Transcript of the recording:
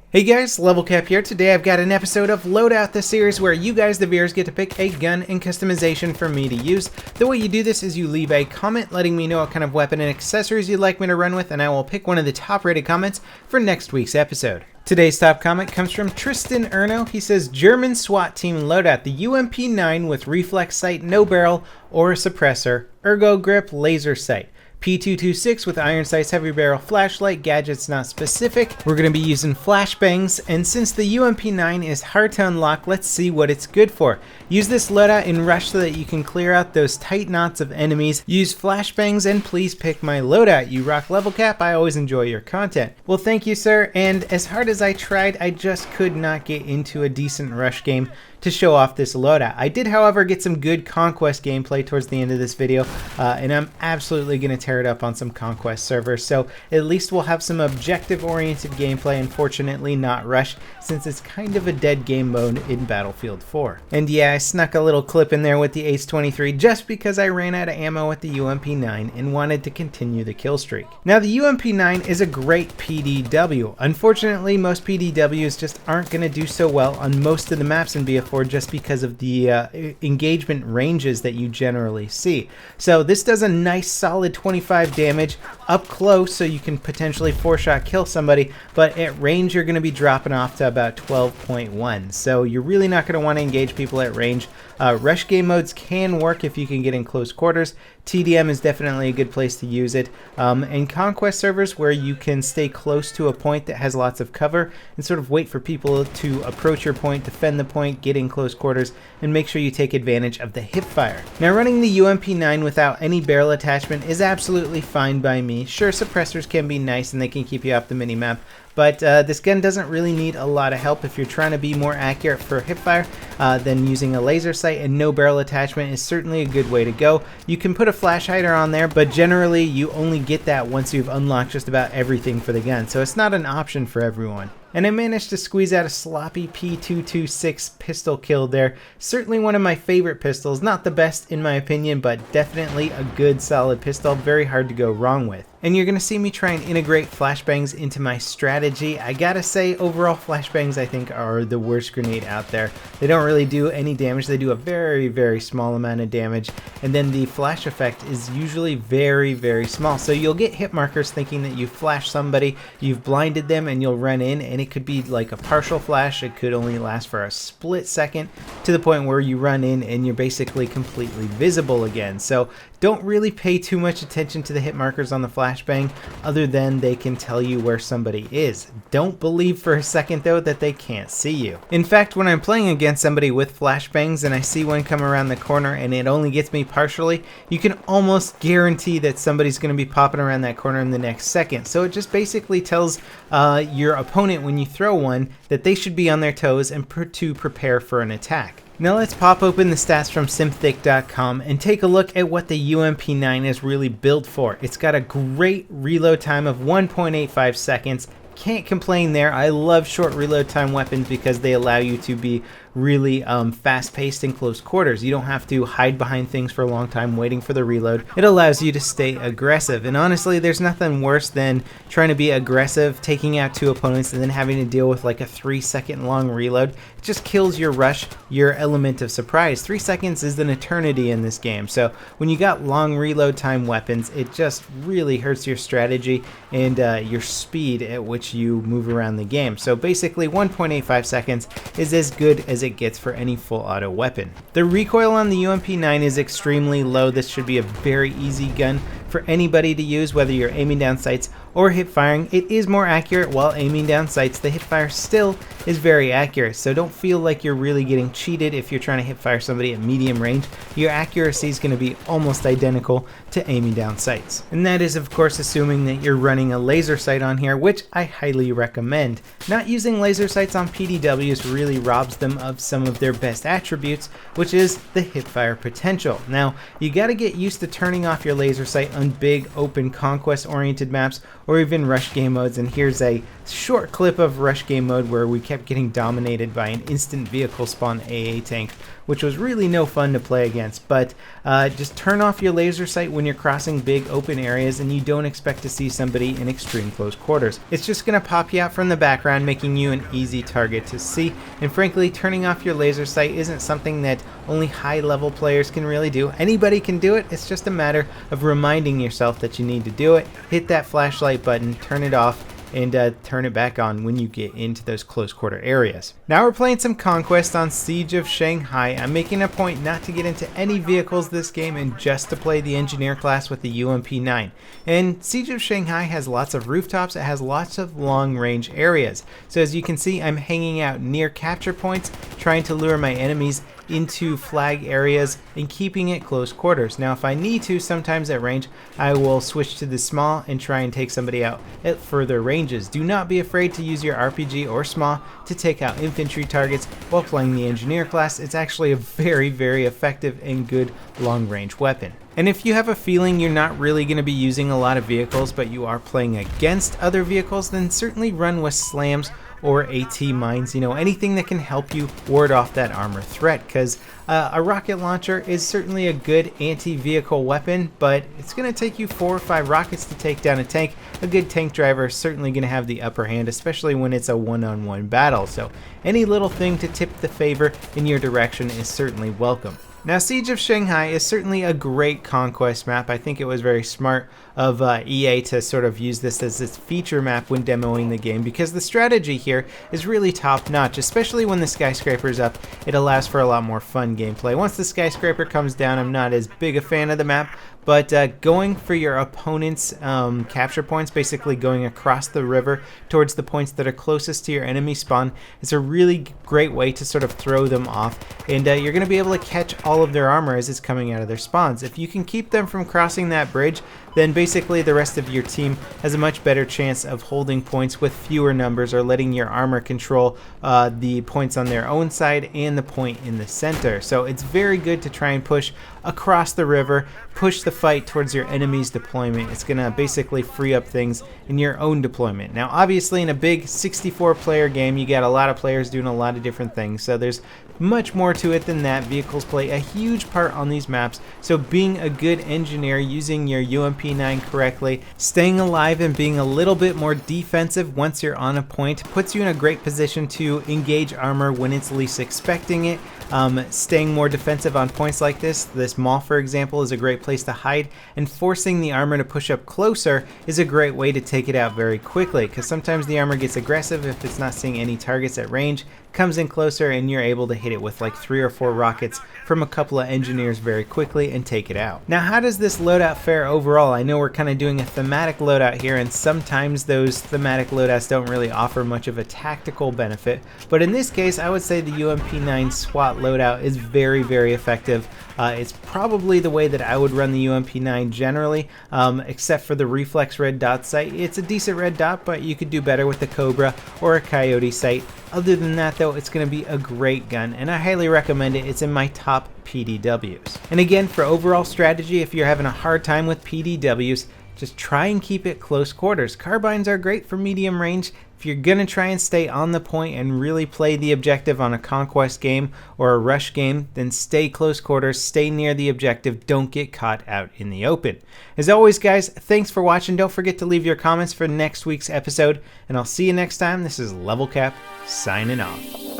Hey guys, LevelCap here. Today I've got an episode of Loadout, the series where you guys, the viewers, get to pick a gun and customization for me to use. The way you do this is you leave a comment letting me know what kind of weapon and accessories you'd like me to run with, and I will pick one of the top rated comments for next week's episode. Today's top comment comes from Tristan Erno. He says, German SWAT team loadout, the UMP-9 with reflex sight, no barrel, or a suppressor, ergo grip, laser sight. P226 with iron sights, heavy barrel, flashlight, gadgets not specific. We're going to be using flashbangs, and since the UMP-9 is hard to unlock, let's see what it's good for. Use this loadout in rush so that you can clear out those tight knots of enemies. Use flashbangs, and please pick my loadout. You rock, LevelCap. I always enjoy your content. Well, thank you, sir, and as hard as I tried, I just could not get into a decent rush game to show off this loadout. I did, however, get some good Conquest gameplay towards the end of this video, and I'm absolutely going to tear it up on some Conquest servers, so at least we'll have some objective-oriented gameplay, unfortunately not rush, since it's kind of a dead game mode in Battlefield 4. And yeah, I snuck a little clip in there with the Ace-23 just because I ran out of ammo with the UMP-9 and wanted to continue the kill streak. Now, the UMP-9 is a great PDW. Unfortunately, most PDWs just aren't going to do so well on most of the maps in BF4 just because of the engagement ranges that you generally see. So this does a nice solid 25 damage up close, so you can potentially 4-shot kill somebody, but at range you're going to be dropping off to about 12.1. So you're really not going to want to engage people at range. Rush game modes can work if you can get in close quarters. TDM is definitely a good place to use it. And Conquest servers where you can stay close to a point that has lots of cover and sort of wait for people to approach your point, defend the point, get in close quarters, and make sure you take advantage of the hip fire. Now, running the UMP-9 without any barrel attachment is absolutely fine by me. Sure, suppressors can be nice and they can keep you off the minimap, but this gun doesn't really need a lot of help. If you're trying to be more accurate for hipfire, then using a laser sight and no barrel attachment is certainly a good way to go. You can put a flash hider on there, but generally you only get that once you've unlocked just about everything for the gun, so it's not an option for everyone. And I managed to squeeze out a sloppy P226 pistol kill there. Certainly one of my favorite pistols. Not the best in my opinion, but definitely a good solid pistol. Very hard to go wrong with. And you're going to see me try and integrate flashbangs into my strategy. I gotta say, overall flashbangs I think are the worst grenade out there. They don't really do any damage. They do a very, very small amount of damage. And then the flash effect is usually very, very small. So you'll get hit markers thinking that you flashed somebody, you've blinded them, and you'll run in, and it could be like a partial flash. It could only last for a split second to the point where you run in and you're basically completely visible again. So don't really pay too much attention to the hit markers on the flashbang other than they can tell you where somebody is. Don't believe for a second though that they can't see you. In fact, when I'm playing against somebody with flashbangs and I see one come around the corner and it only gets me partially, you can almost guarantee that somebody's going to be popping around that corner in the next second. So it just basically tells your opponent when you throw one that they should be on their toes and to prepare for an attack. Now let's pop open the stats from Synthic.com and take a look at what the UMP-9 is really built for. It's got a great reload time of 1.85 seconds. Can't complain there. I love short reload time weapons because they allow you to be really fast-paced in close quarters. You don't have to hide behind things for a long time waiting for the reload. It allows you to stay aggressive, and honestly there's nothing worse than trying to be aggressive, taking out two opponents, and then having to deal with like a 3-second long reload. It just kills your rush, your element of surprise. 3 seconds is an eternity in this game, so when you got long reload time weapons, it just really hurts your strategy and your speed at which you move around the game. So basically 1.85 seconds is as good as it gets for any full auto weapon. The recoil on the UMP-9 is extremely low. This should be a very easy gun for anybody to use, whether you're aiming down sights or hip firing. It is more accurate while aiming down sights. The hip fire still is very accurate, so don't feel like you're really getting cheated if you're trying to hip fire somebody at medium range. Your accuracy is going to be almost identical to aiming down sights. And that is of course assuming that you're running a laser sight on here, which I highly recommend. Not using laser sights on PDWs really robs them of some of their best attributes, which is the hip fire potential. Now, you got to get used to turning off your laser sight on big open Conquest oriented maps or even rush game modes, and here's a short clip of rush game mode where we kept kept getting dominated by an instant vehicle spawn AA tank, which was really no fun to play against. But just turn off your laser sight when you're crossing big open areas and you don't expect to see somebody in extreme close quarters. It's just going to pop you out from the background, making you an easy target to see. And frankly, turning off your laser sight isn't something that only high level players can really do. Anybody can do it. It's just a matter of reminding yourself that you need to do it. Hit that flashlight button, turn it off, and turn it back on when you get into those close quarter areas. Now we're playing some Conquest on Siege of Shanghai. I'm making a point not to get into any vehicles this game and just to play the engineer class with the UMP-9. And Siege of Shanghai has lots of rooftops, it has lots of long range areas. So as you can see, I'm hanging out near capture points, trying to lure my enemies into flag areas and keeping it close quarters. Now if I need to, sometimes at range, I will switch to the small and try and take somebody out at further ranges. Do not be afraid to use your RPG or small to take out infantry targets while playing the engineer class. It's actually a very, very effective and good long range weapon. And if you have a feeling you're not really going to be using a lot of vehicles, but you are playing against other vehicles, then certainly run with slams or AT mines, you know, anything that can help you ward off that armor threat, because a rocket launcher is certainly a good anti-vehicle weapon, but it's going to take you 4 or 5 rockets to take down a tank. A good tank driver is certainly going to have the upper hand, especially when it's a one-on-one battle, so any little thing to tip the favor in your direction is certainly welcome. Now, Siege of Shanghai is certainly a great Conquest map. I think it was very smart of EA to sort of use this as its feature map when demoing the game, because the strategy here is really top notch, especially when the skyscraper's up. It allows for a lot more fun gameplay. Once the skyscraper comes down, I'm not as big a fan of the map, but going for your opponent's capture points, basically going across the river towards the points that are closest to your enemy spawn, is a really great way to sort of throw them off, and you're going to be able to catch all of their armor as it's coming out of their spawns. If you can keep them from crossing that bridge, then basically the rest of your team has a much better chance of holding points with fewer numbers, or letting your armor control the points on their own side and the point in the center. So it's very good to try and push across the river, push the fight towards your enemy's deployment. It's going to basically free up things in your own deployment. Now obviously in a big 64 player game, you got a lot of players doing a lot of different things, so there's much more to it than that. Vehicles play a huge part on these maps, so being a good engineer, using your UMP-9 correctly, staying alive and being a little bit more defensive once you're on a point puts you in a great position to engage armor when it's least expecting it. Staying more defensive on points like this mall for example is a great place to hide, and forcing the armor to push up closer is a great way to take it out very quickly, because sometimes the armor gets aggressive if it's not seeing any targets at range, comes in closer, and you're able to hit it with like 3 or 4 rockets from a couple of engineers very quickly and take it out. Now how does this loadout fare overall? I know we're kind of doing a thematic loadout here, and sometimes those thematic loadouts don't really offer much of a tactical benefit, but in this case I would say the UMP-9 SWAT loadout is very, very effective. It's probably the way that I would run the UMP-9 generally, except for the reflex red dot sight. It's a decent red dot, but you could do better with the Cobra or a Coyote sight. Other than that though, it's going to be a great gun, and I highly recommend it. It's in my top PDWs. And again, for overall strategy, if you're having a hard time with PDWs, just try and keep it close quarters. Carbines are great for medium range. If you're going to try and stay on the point and really play the objective on a Conquest game or a rush game, then stay close quarters, stay near the objective, don't get caught out in the open. As always guys, thanks for watching. Don't forget to leave your comments for next week's episode, and I'll see you next time. This is LevelCap signing off.